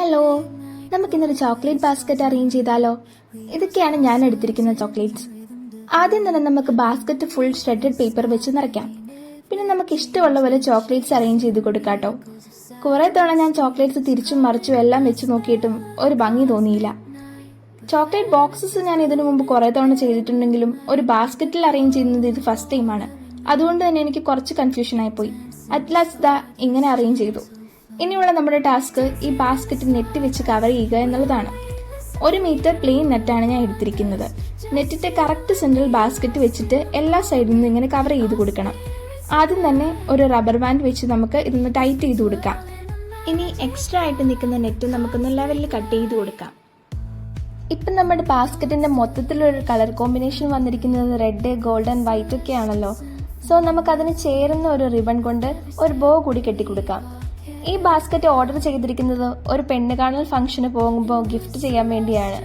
Hello, നമുക്കിന്നൊരു chocolate basket arrange ചെയ്താലോ? ഇതൊക്കെയാണ് ഞാൻ എടുത്തിരിക്കുന്ന ചോക്ലേറ്റ്സ്. ആദ്യം തന്നെ നമുക്ക് ബാസ്ക്കറ്റ് ഫുൾ ഷ്രെഡഡ് പേപ്പർ വെച്ച് നിറയ്ക്കാം. പിന്നെ നമുക്ക് ഇഷ്ടമുള്ള പോലെ ചോക്ലേറ്റ്സ് അറേഞ്ച് ചെയ്ത് കൊടുക്കാട്ടോ. കുറെ തവണ ഞാൻ ചോക്ലേറ്റ്സ് തിരിച്ചും മറിച്ചും എല്ലാം വെച്ച് നോക്കിയിട്ടും ഒരു ഭംഗി തോന്നിയില്ല. ചോക്ലേറ്റ് ബോക്സസ് ഞാൻ ഇതിനു മുമ്പ് കുറെ തവണ ചെയ്തിട്ടുണ്ടെങ്കിലും ഒരു ബാസ്ക്കറ്റിൽ അറേഞ്ച് ചെയ്യുന്നത് ഇത് ഫസ്റ്റ് ടൈമാണ്. അതുകൊണ്ട് തന്നെ എനിക്ക് കുറച്ച് കൺഫ്യൂഷൻ ആയിപ്പോയി. അറ്റ്ലാസ്റ്റ് ദാ ഇങ്ങനെ അറേഞ്ച് ചെയ്തു. ഇനിയുള്ള നമ്മുടെ ടാസ്ക് ഈ ബാസ്ക്കറ്റ് നെറ്റ് വെച്ച് കവർ ചെയ്യുക എന്നുള്ളതാണ്. 1 മീറ്റർ പ്ലെയിൻ നെറ്റാണ് ഞാൻ എടുത്തിരിക്കുന്നത്. നെറ്റിന്റെ കറക്റ്റ് സെന്ററിൽ ബാസ്ക്കറ്റ് വെച്ചിട്ട് എല്ലാ സൈഡിൽ നിന്നും ഇങ്ങനെ കവർ ചെയ്ത് കൊടുക്കണം. ആദ്യം തന്നെ ഒരു റബ്ബർ ബാൻഡ് വെച്ച് നമുക്ക് ഇതൊന്ന് ടൈറ്റ് ചെയ്ത് കൊടുക്കാം. ഇനി എക്സ്ട്രാ ആയിട്ട് നിൽക്കുന്ന നെറ്റ് നമുക്കൊന്ന് ലെവലിൽ കട്ട് ചെയ്ത് കൊടുക്കാം. ഇപ്പം നമ്മുടെ ബാസ്ക്കറ്റിന്റെ മൊത്തത്തിലൊരു കളർ കോമ്പിനേഷൻ വന്നിരിക്കുന്നത് റെഡ്, ഗോൾഡൻ, വൈറ്റ് ഒക്കെ ആണല്ലോ. സോ നമുക്കതിന് ചേരുന്ന ഒരു റിബൺ കൊണ്ട് ഒരു ബോ കൂടി കെട്ടിക്കൊടുക്കാം. ഈ ബാസ്ക്കറ്റ് ഓർഡർ ചെയ്തിരിക്കുന്നത് ഒരു പെണ്ണ് കാണൽ ഫംഗ്ഷന് പോകുമ്പോൾ ഗിഫ്റ്റ് ചെയ്യാൻ വേണ്ടിയാണ്.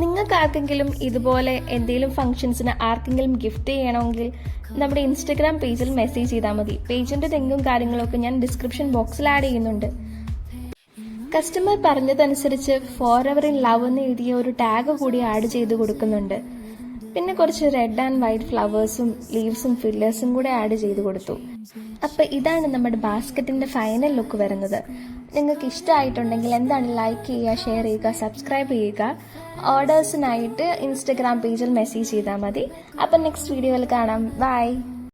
നിങ്ങൾക്ക് ആർക്കെങ്കിലും ഇതുപോലെ എന്തെങ്കിലും ഫംഗ്ഷൻസിന് ആർക്കെങ്കിലും ഗിഫ്റ്റ് ചെയ്യണമെങ്കിൽ നമ്മുടെ ഇൻസ്റ്റഗ്രാം പേജിൽ മെസ്സേജ് ചെയ്താൽ മതി. പേജിന്റെ ലിങ്കും കാര്യങ്ങളൊക്കെ ഞാൻ ഡിസ്ക്രിപ്ഷൻ ബോക്സിൽ ആഡ് ചെയ്യുന്നുണ്ട്. കസ്റ്റമർ പറഞ്ഞതനുസരിച്ച് ഫോർ എവർ ഇൻ ലവ് എന്ന് എഴുതിയ ഒരു ടാഗ് കൂടി ആഡ് ചെയ്ത് കൊടുക്കുന്നുണ്ട്. പിന്നെ കുറച്ച് റെഡ് ആൻഡ് വൈറ്റ് ഫ്ലവേഴ്സും ലീവ്സും ഫില്ലേഴ്സും കൂടെ ആഡ് ചെയ്ത് കൊടുത്തു. അപ്പം ഇതാണ് നമ്മുടെ ബാസ്ക്കറ്റിന്റെ ഫൈനൽ ലുക്ക് വരുന്നത്. നിങ്ങൾക്ക് ഇഷ്ടമായിട്ടുണ്ടെങ്കിൽ എന്താണ് ലൈക്ക് ചെയ്യുക, ഷെയർ ചെയ്യുക, സബ്സ്ക്രൈബ് ചെയ്യുക. ഓർഡേഴ്സിനായിട്ട് ഇൻസ്റ്റഗ്രാം പേജിൽ മെസ്സേജ് ചെയ്താൽ മതി. അപ്പം നെക്സ്റ്റ് വീഡിയോയിൽ കാണാം. ബൈ.